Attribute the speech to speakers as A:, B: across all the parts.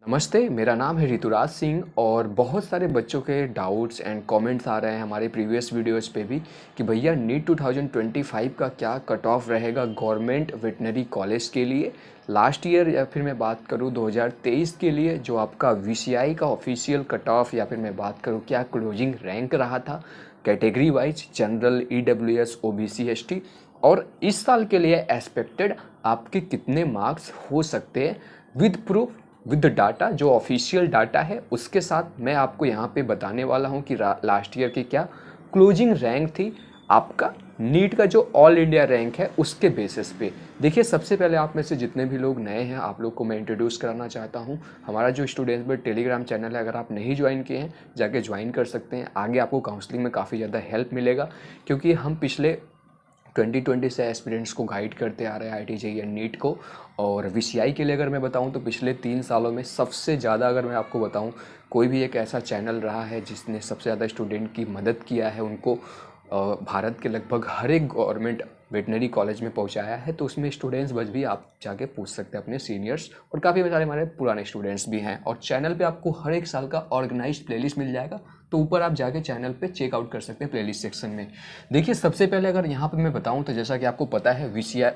A: नमस्ते, मेरा नाम है ऋतुराज सिंह और बहुत सारे बच्चों के डाउट्स एंड कमेंट्स आ रहे हैं हमारे प्रीवियस वीडियोस पे भी कि भैया नीट 2025 का क्या कट ऑफ रहेगा गवर्नमेंट वेटनरी कॉलेज के लिए लास्ट ईयर, या फिर मैं बात करूँ 2023 के लिए जो आपका वीसीआई का ऑफिशियल कट ऑफ, या फिर मैं बात करूँ क्या क्लोजिंग रैंक रहा था category wise general, EWS, OBC, ST, और इस साल के लिए एक्सपेक्टेड आपके कितने मार्क्स हो सकते हैं विद प्रूफ, विद डाटा, जो ऑफिशियल डाटा है उसके साथ मैं आपको यहाँ पे बताने वाला हूँ कि लास्ट ईयर की क्या क्लोजिंग रैंक थी आपका नीट का जो ऑल इंडिया रैंक है उसके बेसिस पे। देखिए, सबसे पहले आप में से जितने भी लोग नए हैं आप लोग को मैं इंट्रोड्यूस कराना चाहता हूँ। हमारा जो स्टूडेंट्स में टेलीग्राम चैनल है, अगर आप नहीं ज्वाइन किए हैं जाके ज्वाइन कर सकते हैं। आगे आपको काउंसलिंग में काफ़ी ज़्यादा हेल्प मिलेगा क्योंकि हम पिछले 2020 से एस्पिरेंट्स को गाइड करते आ रहे हैं आईटी जेईई एंड नीट को। और वीसीआई के लिए अगर मैं बताऊं तो पिछले 3 सालों में सबसे ज़्यादा, अगर मैं आपको बताऊं, कोई भी एक ऐसा चैनल रहा है जिसने सबसे ज़्यादा स्टूडेंट की मदद किया है, उनको भारत के लगभग हर एक गवर्नमेंट वेटनरी कॉलेज में पहुंचाया है, तो उसमें स्टूडेंट्स बस भी आप जाके पूछ सकते हैं अपने सीनियर्स, और काफ़ी सारे हमारे पुराने स्टूडेंट्स भी हैं। और चैनल पे आपको हर एक साल का ऑर्गेनाइज्ड प्लेलिस्ट मिल जाएगा, तो ऊपर आप जाके चैनल पे चेकआउट कर सकते हैं प्लेलिस्ट सेक्शन में। देखिए, सबसे पहले अगर यहाँ पे मैं बताऊँ तो जैसा कि आपको पता है वीसीआई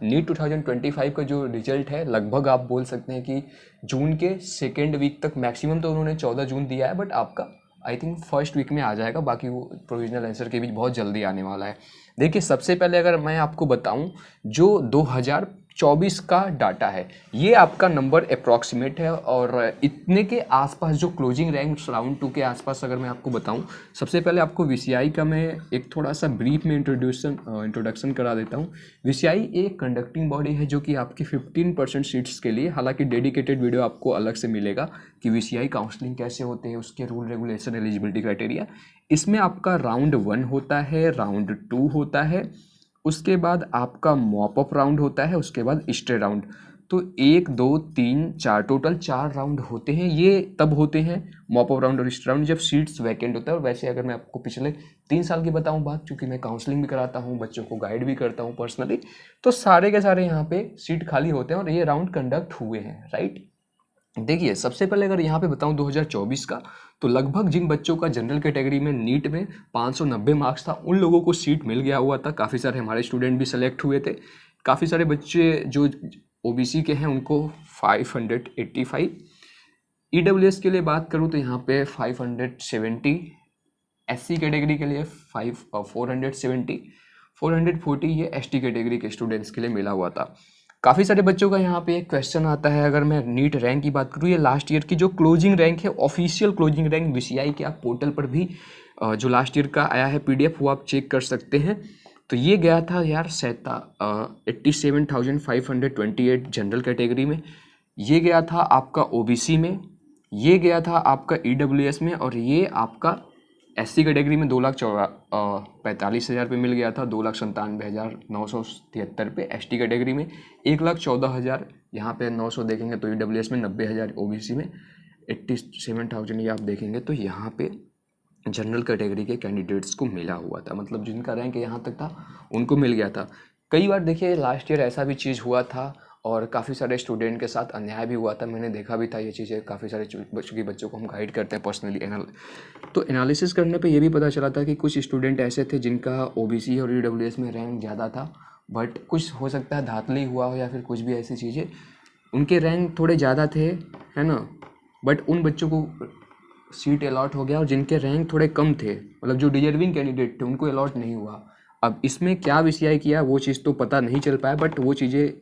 A: नीट 2025 का जो रिजल्ट है लगभग आप बोल सकते हैं कि जून के सेकेंड वीक तक, मैक्सिमम तो उन्होंने 14 जून दिया है, बट आपका आई थिंक फर्स्ट वीक में आ जाएगा। बाकी वो प्रोविजनल आंसर के भी बहुत जल्दी आने वाला है। देखिए, सबसे पहले अगर मैं आपको बताऊं, जो 2024 का डाटा है ये आपका नंबर अप्रॉक्सीमेट है, और इतने के आसपास जो क्लोजिंग रैंक राउंड 2 के आसपास अगर मैं आपको बताऊं, सबसे पहले आपको वीसीआई का मैं एक थोड़ा सा ब्रीफ में इंट्रोडक्शन करा देता हूं। वीसीआई एक कंडक्टिंग बॉडी है जो कि आपकी 15% सीट्स के लिए, हालांकि डेडिकेटेड वीडियो आपको अलग से मिलेगा कि वीसीआई काउंसलिंग कैसे होते हैं, उसके रूल रेगुलेशन, एलिजिबिलिटी क्राइटेरिया। इसमें आपका राउंड 1 होता है, राउंड 2 होता है, उसके बाद आपका मॉप अप राउंड होता है, उसके बाद स्टे राउंड। तो 1 2 3 4 टोटल 4 राउंड होते हैं। ये तब होते हैं मॉप अप राउंड और स्टे राउंड जब सीट्स वैकेंट होता है। और वैसे अगर मैं आपको पिछले 3 साल की बताऊं बात, क्योंकि मैं काउंसलिंग भी कराता हूं, बच्चों को गाइड भी करता हूं पर्सनली, तो सारे के सारे यहाँ पे सीट खाली होते हैं और ये राउंड कंडक्ट हुए हैं, राइट। देखिए, सबसे पहले अगर यहाँ पे बताऊं 2024 का, तो लगभग जिन बच्चों का जनरल कैटेगरी में नीट में 590 मार्क्स था उन लोगों को सीट मिल गया हुआ था। काफ़ी सारे हमारे स्टूडेंट भी सेलेक्ट हुए थे। काफ़ी सारे बच्चे जो ओबीसी के हैं उनको 585, ईडब्ल्यूएस के लिए बात करूँ तो यहाँ पे 570, एससी कैटेगरी के लिए 470, 440 ये एसटी कैटेगरी के स्टूडेंट्स के लिए मिला हुआ था। काफ़ी सारे बच्चों का यहाँ पे एक क्वेश्चन आता है, अगर मैं नीट रैंक की बात करूँ, ये लास्ट ईयर की जो क्लोजिंग रैंक है, ऑफिशियल क्लोजिंग रैंक वीसीआई के आप पोर्टल पर भी जो लास्ट ईयर का आया है पीडीएफ, वो आप चेक कर सकते हैं। तो ये गया था यार 87,528 जनरल कैटेगरी में, ये गया था आपका ओबीसी में, ये गया था आपका ईडब्ल्यूएस में, और ये आपका एससी कैटेगरी में 2,45,000 पे मिल गया था, 2,97,973 पे एसटी कैटेगरी में, 1,14,000 यहाँ पे 900 देखेंगे तो ईडब्ल्यूएस में, 90,000 ओबीसी में, 87,000 ये आप देखेंगे तो यहाँ पे जनरल कैटेगरी के कैंडिडेट्स को मिला हुआ था। मतलब जिनका रैंक यहाँ तक था उनको मिल गया था। कई बार देखिए लास्ट ईयर ऐसा भी चीज़ हुआ था और काफ़ी सारे स्टूडेंट के साथ अन्याय भी हुआ था, मैंने देखा भी था ये चीज़ें। काफ़ी सारे बच्चों को हम गाइड करते हैं पर्सनली तो एनालिसिस करने पे ये भी पता चला था कि कुछ स्टूडेंट ऐसे थे जिनका ओबीसी और ईडब्ल्यूएस में रैंक ज़्यादा था, बट कुछ हो सकता है धातली हुआ हो या फिर कुछ भी ऐसी चीज़ें, उनके रैंक थोड़े ज़्यादा थे, है ना, बट उन बच्चों को सीट अलॉट हो गया, और जिनके रैंक थोड़े कम थे, मतलब जो डिजर्विंग कैंडिडेट थे, उनको अलॉट नहीं हुआ। अब इसमें क्या वीसीआई किया वो चीज़ तो पता नहीं चल पाया, बट वो चीज़ें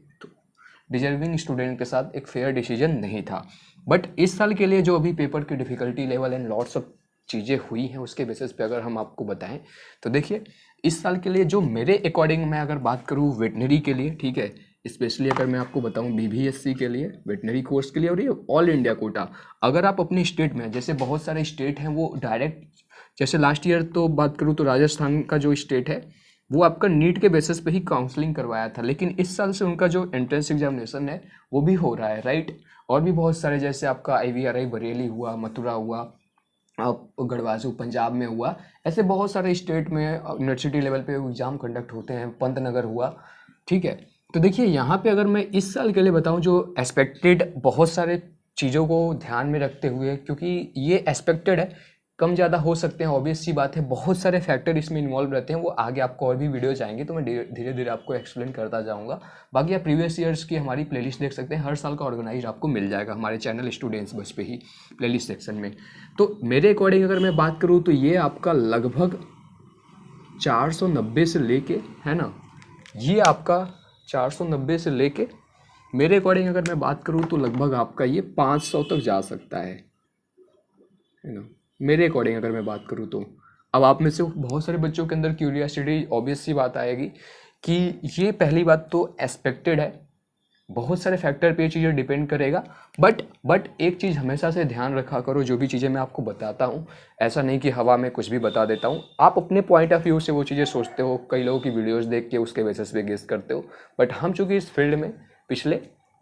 A: डिजर्विंग स्टूडेंट के साथ एक फेयर डिसीजन नहीं था। बट इस साल के लिए जो अभी पेपर की difficulty level and lots of चीज़ें हुई हैं उसके बेसिस पे अगर हम आपको बताएं तो देखिए, इस साल के लिए जो मेरे अकॉर्डिंग मैं अगर बात करूँ वेटनरी के लिए, ठीक है, स्पेशली अगर मैं आपको बताऊं बीबीएससी के लिए, वेटनरी कोर्स के लिए, और ये ऑल इंडिया कोटा, अगर आप अपने स्टेट में, जैसे बहुत सारे स्टेट हैं वो डायरेक्ट, जैसे लास्ट ईयर तो बात करूँ तो राजस्थान का जो स्टेट है वो आपका नीट के बेसिस पे ही काउंसलिंग करवाया था, लेकिन इस साल से उनका जो एंट्रेंस एग्जामिनेशन है वो भी हो रहा है, राइट। और भी बहुत सारे, जैसे आपका आईवीआरआई बरेली हुआ, मथुरा हुआ, गढ़वासू पंजाब में हुआ, ऐसे बहुत सारे स्टेट में यूनिवर्सिटी लेवल पे एग्ज़ाम कंडक्ट होते हैं, पंतनगर हुआ, ठीक है। तो देखिए यहाँ पे अगर मैं इस साल के लिए बताऊँ, जो एक्सपेक्टेड बहुत सारे चीज़ों को ध्यान में रखते हुए, क्योंकि ये एक्सपेक्टेड है, कम ज़्यादा हो सकते हैं, ऑब्वियस सी बात है, बहुत सारे फैक्टर इसमें इन्वॉल्व रहते हैं। वो आगे आपको और भी वीडियोज आएंगे तो मैं धीरे धीरे आपको एक्सप्लेन करता जाऊंगा। बाकी आप प्रीवियस ईयर्स की हमारी प्लेलिस्ट देख सकते हैं, हर साल का ऑर्गेनाइज आपको मिल जाएगा हमारे चैनल स्टूडेंट्स बस पे ही प्लेलिस्ट सेक्शन में। तो मेरे अकॉर्डिंग अगर मैं बात करूँ तो ये आपका लगभग 490 से लेके, है ना, ये आपका 490 से लेके मेरे अकॉर्डिंग अगर मैं बात करूँ तो लगभग आपका ये 500 तक जा सकता है ना, मेरे अकॉर्डिंग अगर मैं बात करूँ तो। अब आप में से बहुत सारे बच्चों के अंदर क्यूरियोसिटी ऑब्वियस सी बात आएगी कि ये पहली बात तो एक्सपेक्टेड है, बहुत सारे फैक्टर पे ये चीज़ें डिपेंड करेगा। बट एक चीज़ हमेशा से ध्यान रखा करो, जो भी चीज़ें मैं आपको बताता हूँ ऐसा नहीं कि हवा में कुछ भी बता देता हूँ, आप अपने पॉइंट ऑफ व्यू से वो चीज़ें सोचते हो, कई लोगों की वीडियोस देख के उसके बेसिस पे गेस करते हो। बट हम चूँकि इस फील्ड में पिछले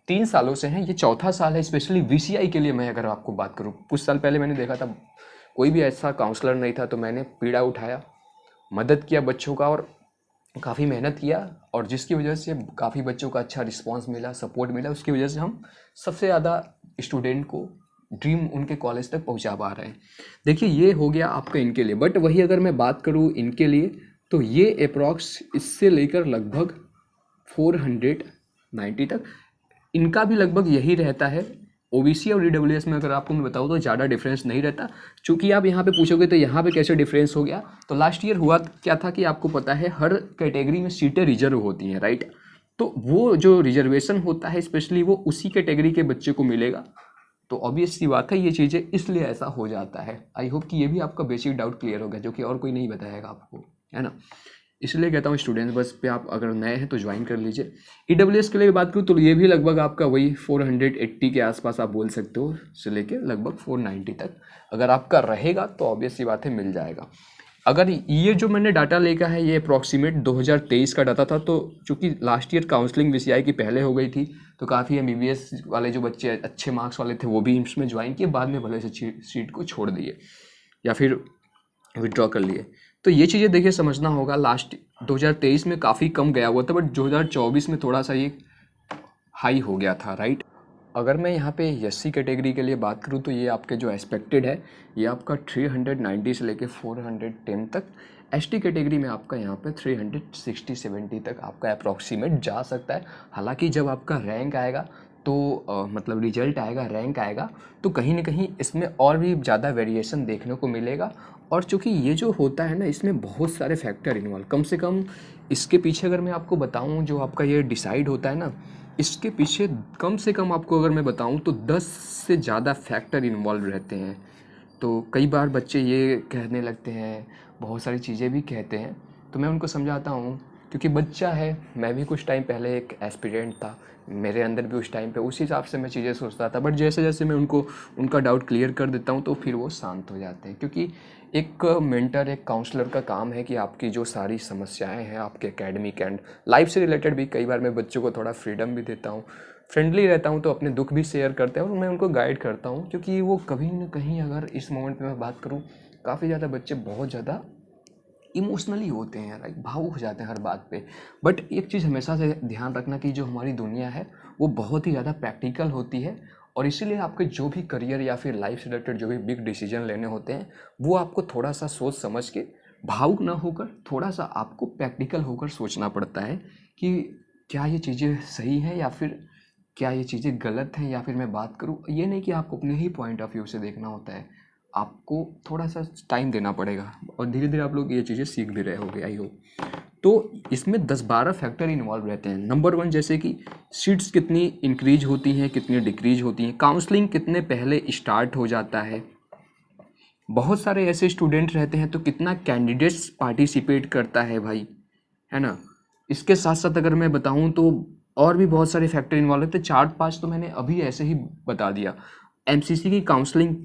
A: 3 सालों से हैं, ये चौथा साल है, स्पेशली वीसीआई के लिए मैं अगर आपको बात करूँ, कुछ साल पहले मैंने देखा था कोई भी ऐसा काउंसलर नहीं था, तो मैंने पीड़ा उठाया, मदद किया बच्चों का और काफ़ी मेहनत किया, और जिसकी वजह से काफ़ी बच्चों का अच्छा रिस्पांस मिला, सपोर्ट मिला, उसकी वजह से हम सबसे ज़्यादा स्टूडेंट को ड्रीम उनके कॉलेज तक पहुंचा पा रहे हैं। देखिए ये हो गया आपका इनके लिए। बट वही अगर मैं बात करूं इनके लिए तो ये अप्रॉक्स इससे लेकर लगभग 490 तक इनका भी लगभग यही रहता है। ओबीसी और ईडब्ल्यूएस में अगर आपको मैं बताऊँ तो ज़्यादा डिफरेंस नहीं रहता। चूँकि आप यहाँ पे पूछोगे तो यहाँ पे कैसे डिफरेंस हो गया, तो लास्ट ईयर हुआ क्या था कि आपको पता है हर कैटेगरी में सीटें रिजर्व होती हैं, राइट। तो वो जो रिजर्वेशन होता है स्पेशली वो उसी कैटेगरी के बच्चे को मिलेगा। तो ऑब्वियस सी बात है ये चीज़ें इसलिए ऐसा हो जाता है। आई होप कि ये भी आपका बेसिक डाउट क्लियर हो गया, जो कि और कोई नहीं बताएगा आपको, है ना। इसलिए कहता हूँ स्टूडेंट्स बस पे आप अगर नए हैं तो ज्वाइन कर लीजिए। ईडब्ल्यूएस के लिए बात करूँ तो ये भी लगभग आपका वही 480 के आसपास आप बोल सकते हो, से लेके लगभग 490 तक अगर आपका रहेगा तो ऑब्वियस सी बात है मिल जाएगा। अगर ये जो मैंने डाटा लेकर है ये अप्रॉक्सीमेट 2023 का डाटा था, तो चूँकि लास्ट ईयर काउंसलिंग वीसीआई की पहले हो गई थी तो काफ़ी एमबीबीएस वाले जो बच्चे अच्छे मार्क्स वाले थे वो भी इसमें ज्वाइन किए, बाद में भले से सीट को छोड़ दिए या फिर विड्रॉ कर लिए। तो ये चीज़ें देखिए समझना होगा, लास्ट 2023 में काफ़ी कम गया हुआ था, बट 2024 में थोड़ा सा ये हाई हो गया था, राइट। अगर मैं यहाँ पे एससी कैटेगरी के लिए बात करूँ तो ये आपके जो एक्सपेक्टेड है ये आपका 390 से लेके 410 तक। एसटी कैटेगरी में आपका यहाँ पे 360-70 तक आपका अप्रॉक्सीमेट जा सकता है। हालांकि जब आपका रैंक आएगा तो मतलब रिजल्ट आएगा, रैंक आएगा, तो कहीं ना कहीं इसमें और भी ज़्यादा वेरिएशन देखने को मिलेगा। और चूँकि ये जो होता है ना इसमें बहुत सारे फैक्टर इन्वॉल्व, कम से कम इसके पीछे अगर मैं आपको बताऊँ जो आपका ये डिसाइड होता है ना, इसके पीछे कम से कम आपको अगर मैं बताऊं तो 10 से ज़्यादा फैक्टर इन्वॉल्व रहते हैं। तो कई बार बच्चे ये कहने लगते हैं, बहुत सारी चीज़ें भी कहते हैं, तो मैं उनको समझाता हूँ क्योंकि बच्चा है, मैं भी कुछ टाइम पहले एक एस्पिरेंट था, मेरे अंदर भी उस टाइम पे उस हिसाब से मैं चीज़ें सोचता था। बट जैसे जैसे मैं उनको उनका डाउट क्लियर कर देता हूँ तो फिर वो शांत हो जाते हैं, क्योंकि एक मेंटर, एक काउंसलर का काम है कि आपकी जो सारी समस्याएं हैं आपके एकेडमिक एंड लाइफ से रिलेटेड भी, कई बार मैं बच्चों को थोड़ा फ्रीडम भी देता हूँ, फ्रेंडली रहता हूँ, तो अपने दुख भी शेयर करते हैं और मैं उनको गाइड करता हूँ। क्योंकि वो कभी न कहीं, अगर इस मोमेंट पे मैं बात करूँ, काफ़ी ज़्यादा बच्चे बहुत ज़्यादा इमोशनली होते हैं, राइट, भावुक हो जाते हैं हर बात पे। बट एक चीज़ हमेशा से ध्यान रखना कि जो हमारी दुनिया है वो बहुत ही ज़्यादा प्रैक्टिकल होती है, और इसीलिए आपके जो भी करियर या फिर लाइफ से रिलेटेड जो भी बिग डिसीजन लेने होते हैं वो आपको थोड़ा सा सोच समझ के, भावुक ना होकर, थोड़ा सा आपको प्रैक्टिकल होकर सोचना पड़ता है कि क्या ये चीज़ें सही हैं या फिर क्या ये चीज़ें गलत हैं। या फिर मैं बात करूँ, ये नहीं कि आपको अपने ही पॉइंट ऑफ व्यू से देखना होता है, आपको थोड़ा सा टाइम देना पड़ेगा, और धीरे धीरे आप लोग ये चीज़ें सीख भी रहे होगे, आई होप। तो इसमें 10-12 फैक्टर इन्वॉल्व रहते हैं। नंबर 1 जैसे कि सीट्स कितनी इंक्रीज होती हैं, कितनी डिक्रीज होती हैं, काउंसलिंग कितने पहले स्टार्ट हो जाता है, बहुत सारे ऐसे स्टूडेंट रहते हैं तो कितना कैंडिडेट्स पार्टिसिपेट करता है भाई, है ना। इसके साथ साथ अगर मैं बताऊं तो और भी बहुत सारे फैक्टर इन्वॉल्व रहते हैं। 4-5 तो मैंने अभी ऐसे ही बता दिया। एमसीसी की काउंसलिंग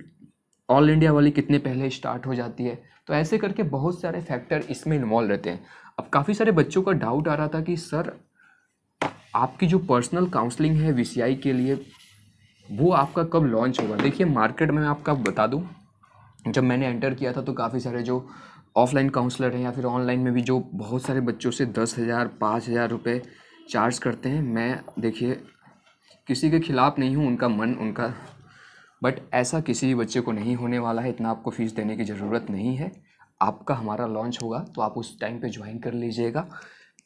A: ऑल इंडिया वाली कितने पहले स्टार्ट हो जाती है, तो ऐसे करके बहुत सारे फैक्टर इसमें इन्वॉल्व रहते हैं। अब काफ़ी सारे बच्चों का डाउट आ रहा था कि सर आपकी जो पर्सनल काउंसलिंग है वीसीआई के लिए वो आपका कब लॉन्च होगा। देखिए मार्केट में मैं आपका बता दूं, जब मैंने एंटर किया था तो काफ़ी सारे जो ऑफलाइन काउंसलर हैं या फिर ऑनलाइन में भी जो बहुत सारे बच्चों से 10,000 5,000 रुपये चार्ज करते हैं। मैं देखिए किसी के खिलाफ़ नहीं हूँ, उनका मन, उनका बट ऐसा किसी भी बच्चे को नहीं होने वाला है, इतना आपको फ़ीस देने की ज़रूरत नहीं है। आपका हमारा लॉन्च होगा तो आप उस टाइम पे ज्वाइन कर लीजिएगा।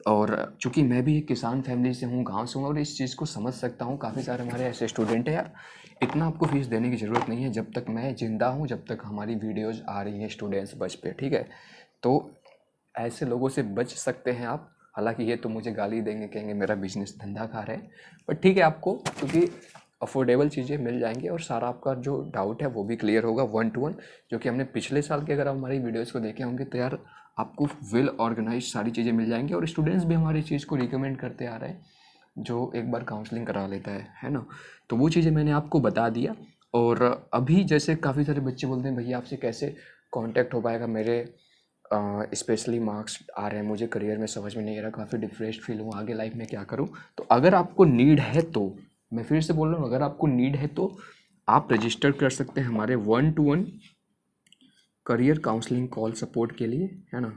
A: और चूँकि मैं भी एक किसान फैमिली से हूँ, गाँव से हूँ, और इस चीज़ को समझ सकता हूँ। काफ़ी सारे हमारे ऐसे स्टूडेंट हैं यार, इतना आपको फ़ीस देने की ज़रूरत नहीं है जब तक मैं ज़िंदा हूँ, जब तक हमारी वीडियोज़ आ रही हैं स्टूडेंट्स बच पे, ठीक है। तो ऐसे लोगों से बच सकते हैं आप। हालांकि ये तो मुझे गाली देंगे, कहेंगे मेरा बिजनेस धंधा खा रहे हैं, बट ठीक है, आपको क्योंकि अफोर्डेबल चीज़ें मिल जाएंगी और सारा आपका जो डाउट है वो भी क्लियर होगा 1 to 1। जो कि हमने पिछले साल के, अगर आप हमारी वीडियोस को देखे होंगे तो यार आपको वेल ऑर्गेनाइज सारी चीज़ें मिल जाएंगी। और स्टूडेंट्स भी हमारी चीज़ को रिकमेंड करते आ रहे हैं जो एक बार काउंसलिंग करा लेता है ना। तो वो चीज़ें मैंने आपको बता दिया। और अभी जैसे काफ़ी सारे बच्चे बोलते हैं भैया आपसे कैसे कांटेक्ट हो पाएगा, मेरे स्पेशली मार्क्स आ रहे हैं, मुझे करियर में समझ में नहीं आ रहा, काफ़ी डिप्रेस्ड फील हूँ, आगे लाइफ में क्या करूँ। तो अगर आपको नीड है तो, मैं फिर से बोल रहा हूँ, अगर आपको नीड है तो आप रजिस्टर कर सकते हैं हमारे 1 to 1 career counselling call support के लिए, है ना।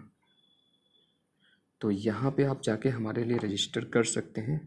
A: तो यहाँ पे आप जाके हमारे लिए रजिस्टर कर सकते हैं।